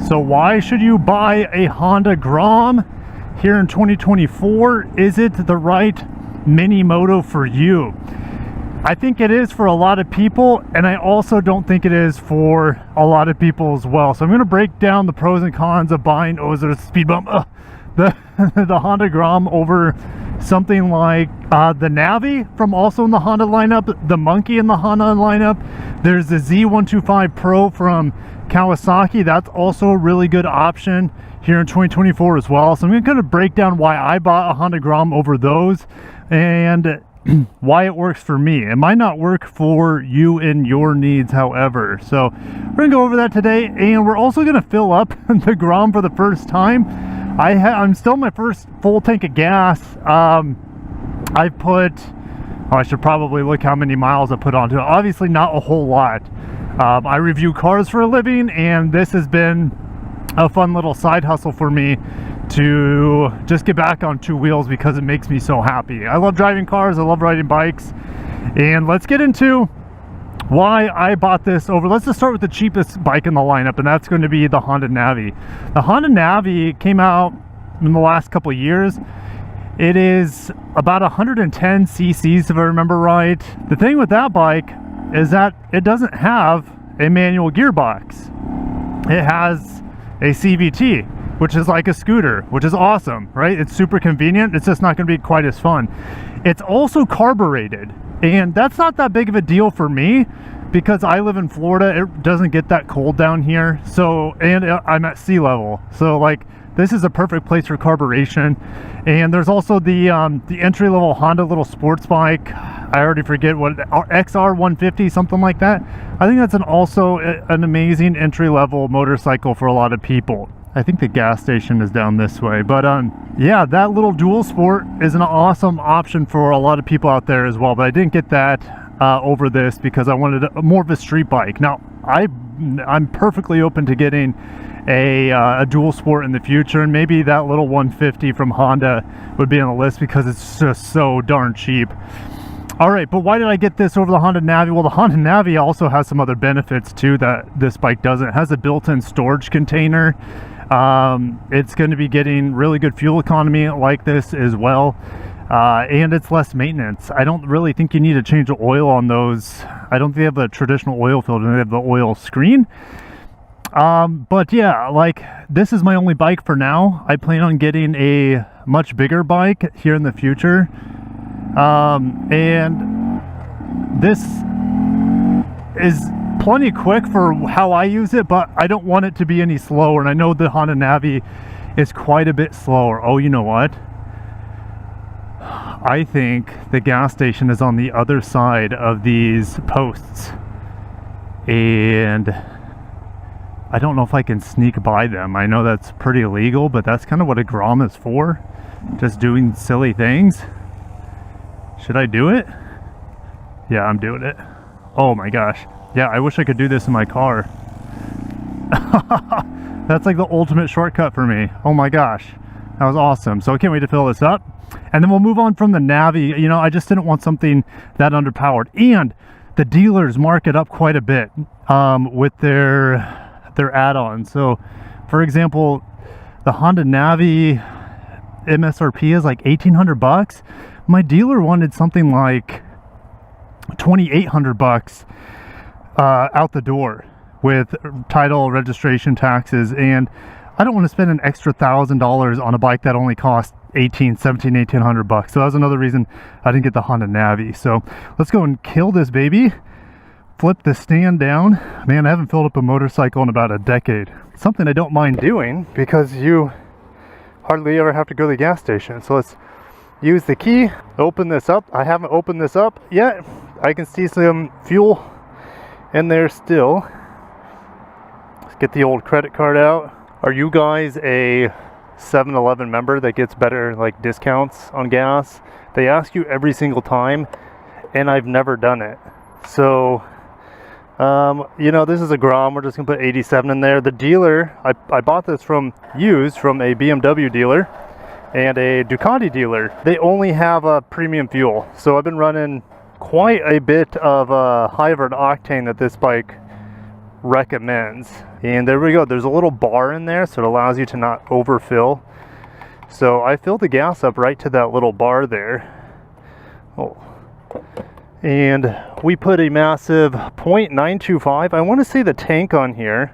So why should you buy a Honda GROM here in 2024? Is it the right MiniMoto for you? I think it is for a lot of people, and I also don't think it is for a lot of people as well. So I'm going to break down the pros and cons of buying, oh, is there a speed bump? The Honda GROM over something like the Navi from also in the Honda lineup, the Monkey in the Honda lineup. There's the Z125 Pro from Kawasaki. That's also a really good option here in 2024 as well. So I'm going to break down why I bought a Honda GROM over those and why it works for me. It might not work for you and your needs, however. So we're gonna go over that today, and we're also gonna fill up the GROM for the first time. I'm still my first full tank of gas. I put, I should probably look how many miles I put onto it. Obviously not a whole lot. I review cars for a living, and this has been a fun little side hustle for me to just get back on two wheels because it makes me so happy. I love driving cars, I love riding bikes, and let's get into why I bought this over. Let's just start with the cheapest bike in the lineup, and that's going to be the Honda Navi. The Honda Navi came out in the last couple of years. It is about 110 cc's if I remember right. The thing with that bike is that it doesn't have a manual gearbox. It has a CVT, which is like a scooter, which is awesome, right? It's super convenient. It's just not going to be quite as fun. It's also carbureted, and that's not that big of a deal for me because I live in Florida. It doesn't get that cold down here. So, and I'm at sea level. So like, this is a perfect place for carburation. And there's also the entry-level Honda little sports bike. I already forget what, XR 150, something like that. I think that's also an amazing entry-level motorcycle for a lot of people. I think the gas station is down this way, but yeah, that little dual sport is an awesome option for a lot of people out there as well. But I didn't get that over this because I wanted more of a street bike. Now I'm perfectly open to getting a dual sport in the future, and maybe that little 150 from Honda would be on the list because it's just so darn cheap. All right, but why did I get this over the Honda Navi? Well, the Honda Navi also has some other benefits too that this bike doesn't. It has a built-in storage container. It's going to be getting really good fuel economy like this as well, and it's less maintenance. I don't really think you need to change the oil on those. I don't think they have a traditional oil filter. They have the oil screen. But yeah, like, this is my only bike for now. I plan on getting a much bigger bike here in the future, and this is plenty quick for how I use it, but I don't want it to be any slower. And I know the Honda Navi is quite a bit slower. Oh, you know what? I think the gas station is on the other side of these posts, and I don't know if I can sneak by them. I know that's pretty illegal, but that's kind of what a GROM is for. Just doing silly things. Should I do it? Yeah, I'm doing it. Oh my gosh. Yeah, I wish I could do this in my car. That's like the ultimate shortcut for me. Oh my gosh. That was awesome. So I can't wait to fill this up. And then we'll move on from the Navi. You know, I just didn't want something that underpowered. And the dealers mark it up quite a bit with their add-ons. So, for example, the Honda Navi MSRP is like $1,800. My dealer wanted something like $2,800 out the door with title, registration, taxes, and I don't want to spend an extra $1,000 on a bike that only costs $1,800. So that was another reason I didn't get the Honda Navi. So let's go and kill this baby. Flip the stand down. Man, I haven't filled up a motorcycle in about a decade. Something I don't mind doing because you hardly ever have to go to the gas station. So let's use the key, open this up. I haven't opened this up yet. I can see some fuel in there still. Let's get the old credit card out. Are you guys a 7-Eleven member that gets better like discounts on gas? They ask you every single time, and I've never done it. So you know, this is a GROM. We're just gonna put 87 in there. The dealer, I bought this used from a BMW dealer and a Ducati dealer. They only have a premium fuel, so I've been running quite a bit of higher octane that this bike recommends. And there we go, there's a little bar in there, so it allows you to not overfill. So I filled the gas up right to that little bar there. Oh. And we put a massive 0.925. I want to say the tank on here,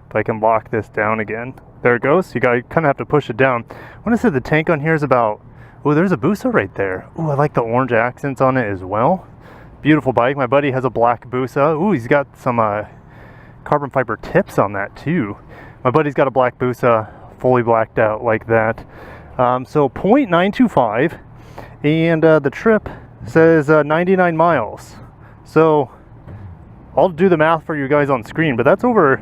if I can lock this down again. There it goes. You kind of have to push it down. I want to say the tank on here is about, oh, there's a Busa right there. Oh, I like the orange accents on it as well. Beautiful bike. My buddy has a black Busa. Ooh, he's got some carbon fiber tips on that too. My buddy's got a black Busa, fully blacked out like that. So 0.925, and the trip says 99 miles. So I'll do the math for you guys on screen, but it's over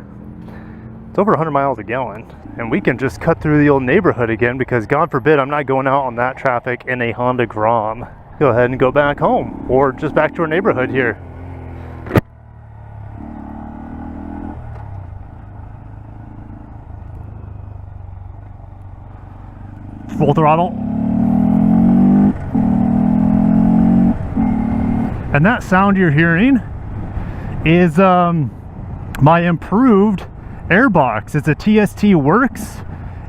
100 miles a gallon. And we can just cut through the old neighborhood again, because God forbid I'm not going out on that traffic in a Honda GROM. Go ahead and go back home, or just back to our neighborhood here. Full throttle. And that sound you're hearing is my improved airbox. It's a TST Works,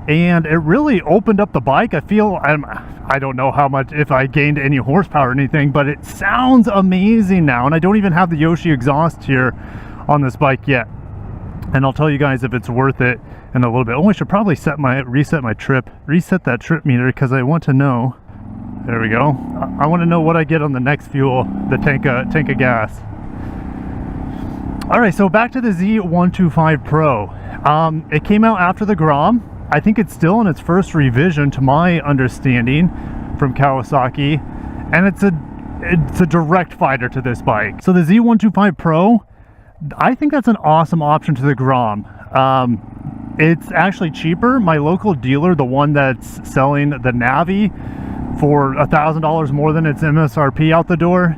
and it really opened up the bike. I feel I don't know how much, if I gained any horsepower or anything, but it sounds amazing now. And I don't even have the Yoshi exhaust here on this bike yet, and I'll tell you guys if it's worth it in a little bit. Oh, I should probably reset that trip meter, because I want to know. There we go. I want to know what I get on the next fuel, the tank of gas. All right, so back to the Z125 Pro. It came out after the GROM. I think it's still in its first revision, to my understanding, from Kawasaki, and it's a direct fighter to this bike. So the Z125 Pro, I think that's an awesome option to the GROM. It's actually cheaper. My local dealer, the one that's selling the Navi for $1,000 more than its MSRP out the door,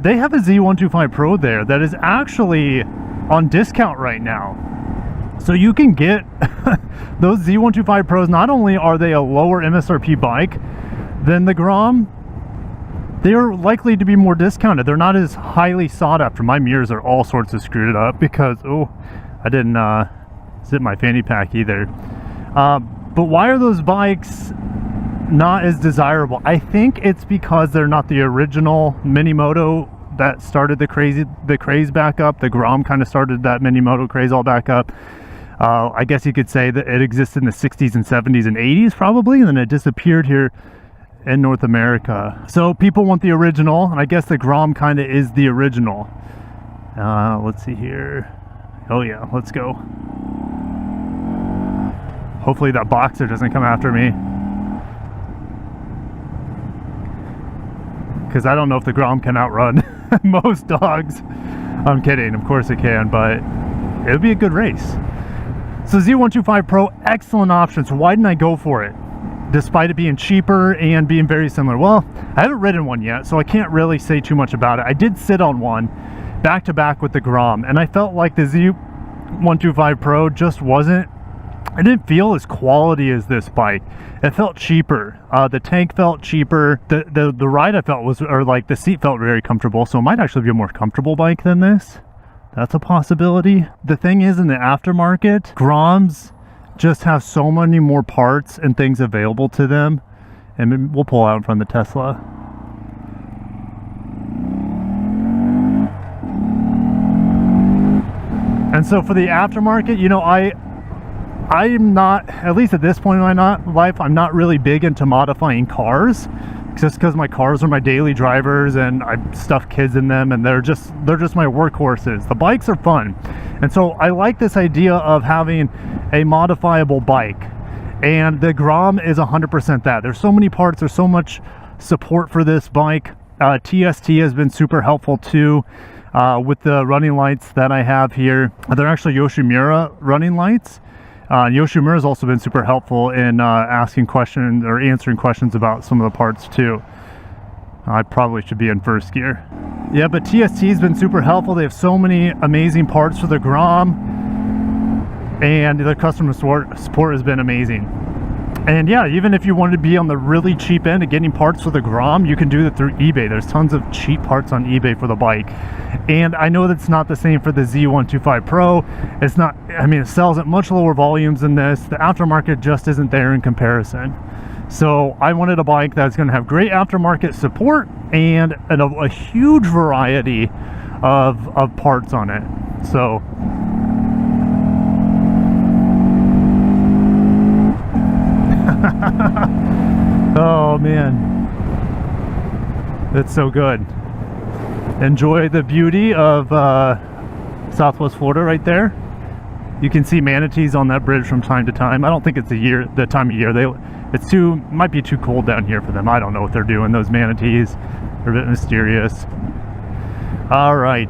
they have a Z125 Pro there that is actually on discount right now. So you can get those Z125 Pros. Not only are they a lower MSRP bike than the GROM, they're likely to be more discounted. They're not as highly sought after. My mirrors are all sorts of screwed up because, oh, I didn't zip my fanny pack either. But why are those bikes not as desirable? I think it's because they're not the original MiniMoto that started the craze back up. The GROM kind of started that MiniMoto craze all back up. I guess you could say that it existed in the 60s and 70s and 80s probably, and then it disappeared here in North America. So people want the original, and I guess the GROM kind of is the original. Let's see here. Oh yeah, let's go. Hopefully that Boxer doesn't come after me, because I don't know if the GROM can outrun most dogs. I'm kidding, of course it can, but it would be a good race. So Z125 Pro, excellent option. So why didn't I go for it, despite it being cheaper and being very similar? Well, I haven't ridden one yet, so I can't really say too much about it. I did sit on one back to back with the GROM, and I felt like the Z125 Pro just wasn't, it didn't feel as quality as this bike. It felt cheaper. The tank felt cheaper. The ride I felt was, or like the seat felt very comfortable, so it might actually be a more comfortable bike than this. That's a possibility. The thing is, in the aftermarket, GROMs just have so many more parts and things available to them. And we'll pull out in front of the Tesla. And so for the aftermarket, you know, I'm not, at least at this point in my life, I'm not really big into modifying cars, just because my cars are my daily drivers and I stuff kids in them, and they're just my workhorses. The bikes are fun, and so I like this idea of having a modifiable bike, and the GROM is 100% that. There's so many parts, there's so much support for this bike. TST has been super helpful too, with the running lights that I have here. They're actually Yoshimura running lights. Yoshimura has also been super helpful in asking questions or answering questions about some of the parts too. I probably should be in first gear. Yeah, but TST has been super helpful. They have so many amazing parts for the GROM, and their customer support has been amazing. And yeah, even if you wanted to be on the really cheap end of getting parts for the GROM, you can do that through eBay. There's tons of cheap parts on eBay for the bike. And I know that's not the same for the Z125 Pro. It's not, I mean, it sells at much lower volumes than this. The aftermarket just isn't there in comparison. So I wanted a bike that's going to have great aftermarket support and a huge variety of parts on it. So oh man, it's so good. Enjoy the beauty of Southwest Florida right there. You can see manatees on that bridge from time to time. I don't think it's the time of year. It's might be too cold down here for them. I don't know what they're doing. Those manatees, they're a bit mysterious. All right,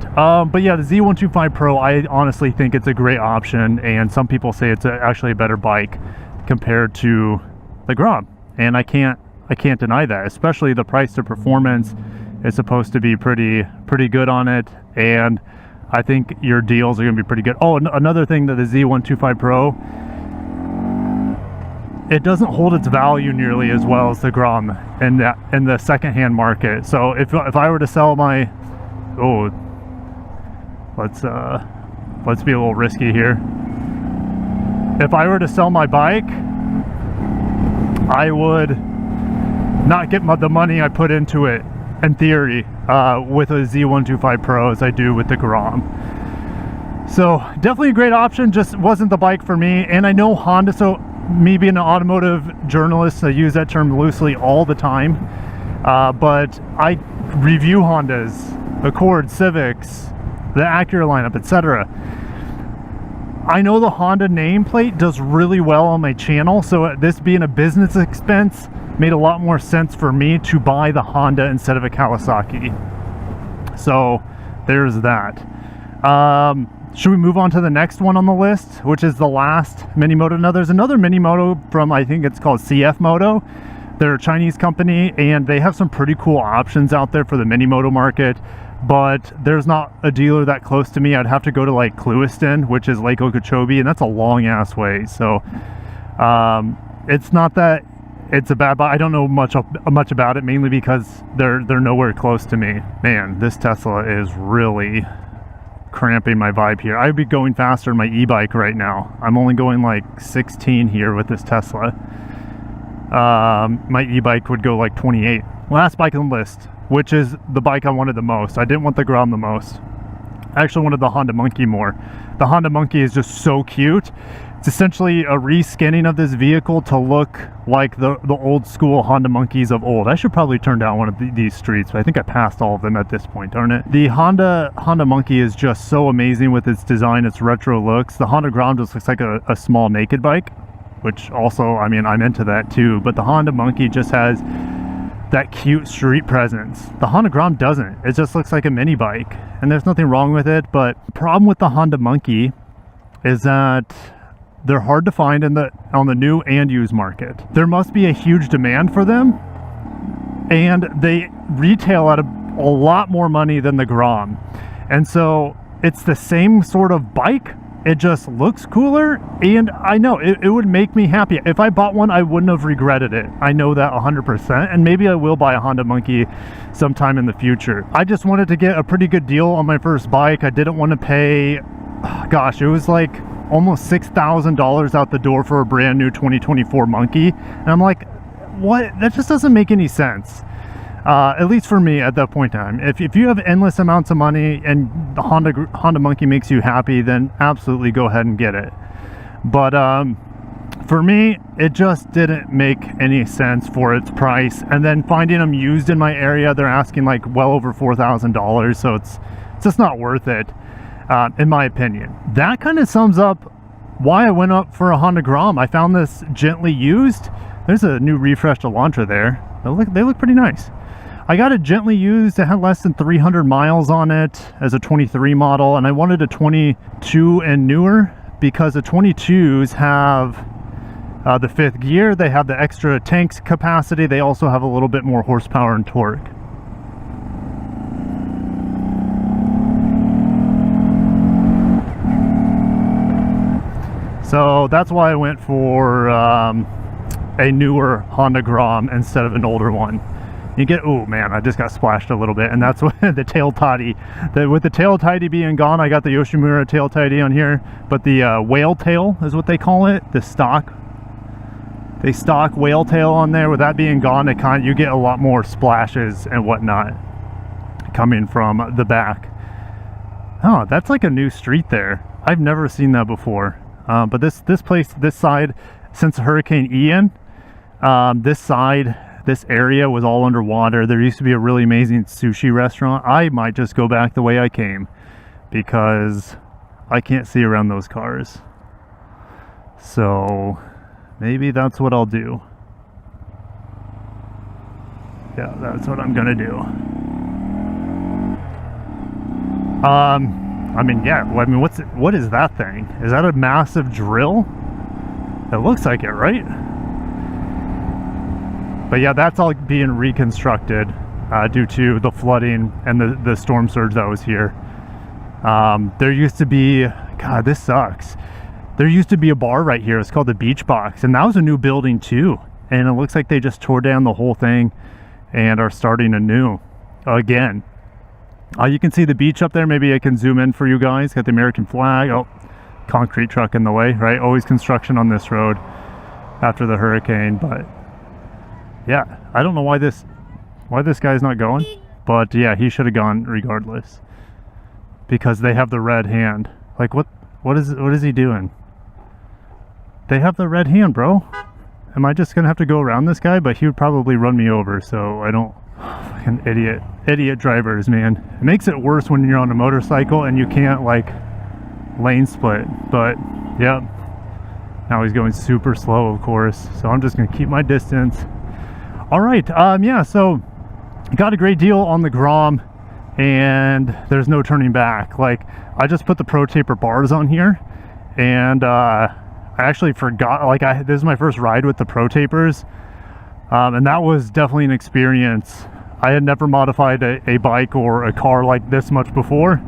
but yeah, the Z125 Pro, I honestly think it's a great option, and some people say it's actually a better bike compared to the GROM, and I can't deny that. Especially the price to performance is supposed to be pretty good on it, and I think your deals are going to be pretty good. Oh, another thing that the Z125 Pro, it doesn't hold its value nearly as well as the GROM in the secondhand market. So if I were to sell my, let's be a little risky here. If I were to sell my bike, I would not get the money I put into it, in theory, with a Z125 Pro as I do with the GROM. So definitely a great option, just wasn't the bike for me. And I know Honda, so me being an automotive journalist, I use that term loosely all the time, but I review Hondas, Accord, Civics, the Acura lineup, etc. I know the Honda nameplate does really well on my channel, so this being a business expense made a lot more sense for me to buy the Honda instead of a Kawasaki. So there's that. Should we move on to the next one on the list, which is the last MiniMoto? Now there's another MiniMoto from, I think it's called CF Moto. They're a Chinese company, and they have some pretty cool options out there for the MiniMoto market, but there's not a dealer that close to me. I'd have to go to like Clewiston, which is Lake Okeechobee, and that's a long ass way. So it's not that it's a bad bike. I don't know much about it, mainly because they're nowhere close to me. Man, this Tesla is really cramping my vibe here. I'd be going faster in my e-bike right now. I'm only going like 16 here with this Tesla. My e-bike would go like 28. Last bike on the list, which is the bike I wanted the most. I didn't want the GROM the most. I actually wanted the Honda Monkey more. The Honda Monkey is just so cute. It's essentially a reskinning of this vehicle to look like the old school Honda Monkeys of old. I should probably turn down one of these streets, but I think I passed all of them at this point, darn it. The Honda Monkey is just so amazing with its design, its retro looks. The Honda GROM just looks like a small naked bike, which also, I mean, I'm into that too, but the Honda Monkey just has that cute street presence. The Honda GROM doesn't. It just looks like a mini bike, and there's nothing wrong with it, but the problem with the Honda Monkey is that they're hard to find on the new and used market. There must be a huge demand for them, and they retail at a lot more money than the GROM. And so it's the same sort of bike, it just looks cooler, and I know it would make me happy. If I bought one, I wouldn't have regretted it. I know that 100%, and maybe I will buy a Honda Monkey sometime in the future. I just wanted to get a pretty good deal on my first bike. I didn't want to pay, gosh, it was like almost $6,000 out the door for a brand new 2024 Monkey, and I'm like, what? That just doesn't make any sense. At least for me at that point in time. If you have endless amounts of money and the Honda Monkey makes you happy, then absolutely go ahead and get it. But for me, it just didn't make any sense for its price. And then finding them used in my area, they're asking like well over $4,000, so it's just not worth it, in my opinion. That kind of sums up why I went up for a Honda GROM. I found this gently used. There's a new refreshed Elantra there. They look pretty nice. I got it gently used. It had less than 300 miles on it as a 23 model, and I wanted a 22 and newer because the 22s have the 5th gear. They have the extra tank capacity. They also have a little bit more horsepower and torque. So that's why I went for a a newer Honda GROM instead of an older one. You get, oh man, I just got splashed a little bit, and that's what the tail tidy. With the tail tidy being gone, I got the Yoshimura tail tidy on here, but the whale tail is what they call it, the stock. They stock whale tail on there. With that being gone, you get a lot more splashes and whatnot coming from the back. Oh, that's like a new street there. I've never seen that before. But this side, since Hurricane Ian, this area was all underwater. There used to be a really amazing sushi restaurant. I might just go back the way I came because I can't see around those cars. So maybe that's what I'll do. Yeah, that's what I'm gonna do. I mean, yeah, I mean, what is that thing? Is that a massive drill? It looks like it, right? But yeah, that's all being reconstructed due to the flooding and the storm surge that was here. There used to be, God, this sucks. There used to be a bar right here. It's called the Beach Box, and that was a new building too. And it looks like they just tore down the whole thing and are starting anew again. You can see the beach up there. Maybe I can zoom in for you guys. Got the American flag. Oh, concrete truck in the way, right? Always construction on this road after the hurricane, but yeah, I don't know why this guy's not going, but yeah, he should have gone regardless because they have the red hand. Like what is he doing? They have the red hand, bro. Am I just gonna have to go around this guy? But he would probably run me over, so I don't. Fucking idiot drivers, man. It makes it worse when you're on a motorcycle and you can't like lane split. But yeah, now he's going super slow, of course, so I'm just gonna keep my distance. All right, yeah, so got a great deal on the GROM and there's no turning back. Like, I just put the Pro Taper bars on here, and I actually forgot, like, this is my first ride with the Pro Tapers, and that was definitely an experience. I had never modified a bike or a car like this much before,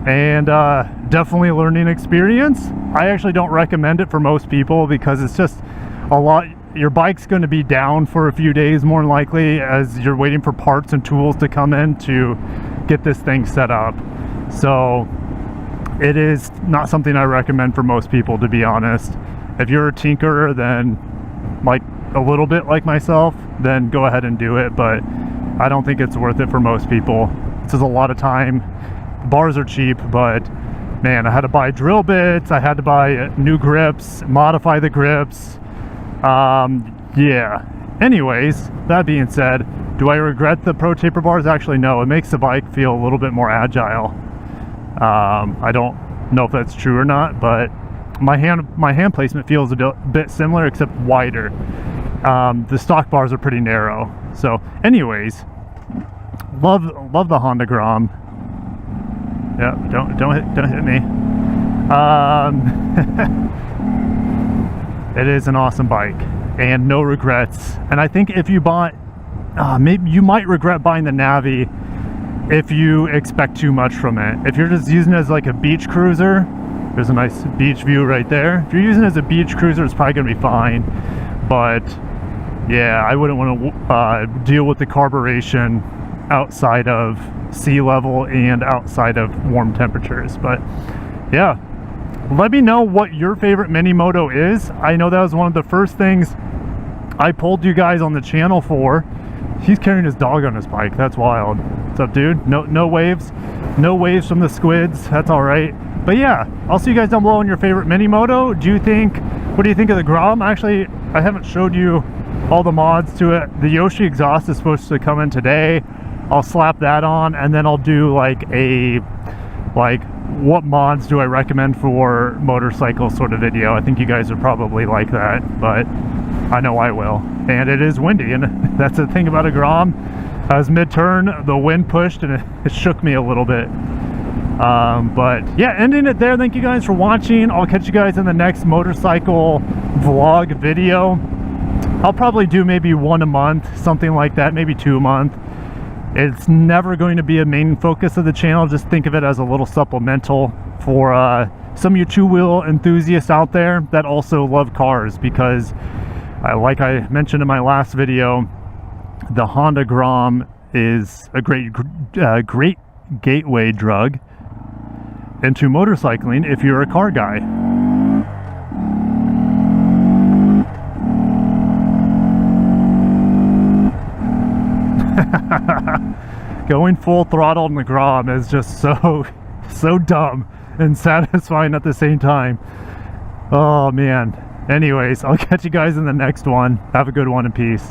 and definitely a learning experience. I actually don't recommend it for most people because it's just a lot. Your bike's going to be down for a few days more than likely as you're waiting for parts and tools to come in to get this thing set up. So it is not something I recommend for most people, to be honest. If you're a tinkerer, then like a little bit like myself, then go ahead and do it, but I don't think it's worth it for most people. This is a lot of time. The bars are cheap, but man, I had to buy drill bits, I had to buy new grips, modify the grips. Yeah, anyways, that being said, do I regret the Pro Taper bars? Actually, no. It makes the bike feel a little bit more agile. I don't know if that's true or not, but my hand placement feels a bit similar, except wider. The stock bars are pretty narrow. So anyways, love the Honda GROM. Yeah, don't hit me. It is an awesome bike and no regrets. And I think if you bought, maybe you might regret buying the Navi if you expect too much from it. If you're just using it as like a beach cruiser, there's a nice beach view right there. If you're using it as a beach cruiser, it's probably gonna be fine. But yeah, I wouldn't want to deal with the carburation outside of sea level and outside of warm temperatures. But yeah, let me know what your favorite MiniMoto is. I know that was one of the first things I pulled you guys on the channel for. He's carrying his dog on his bike. That's wild. What's up, dude? No waves. No waves from the squids. That's all right. But yeah, I'll see you guys down below on your favorite MiniMoto. What do you think of the GROM? Actually, I haven't showed you all the mods to it. The Yoshi exhaust is supposed to come in today. I'll slap that on, and then I'll do like what mods do I recommend for motorcycle sort of video. I think you guys would probably like that, but I know I will. And it is windy, and that's the thing about a GROM. As mid-turn, the wind pushed and it shook me a little bit. But yeah, ending it there. Thank you guys for watching. I'll catch you guys in the next motorcycle vlog video. I'll probably do maybe one a month, something like that, maybe 2 a month. It's never going to be a main focus of the channel. Just think of it as a little supplemental for some of you two-wheel enthusiasts out there that also love cars, because Like I mentioned in my last video, the Honda GROM is a great gateway drug into motorcycling if you're a car guy. Going full throttle in the GROM is just so dumb and satisfying at the same time. Oh man. Anyways, I'll catch you guys in the next one. Have a good one and peace.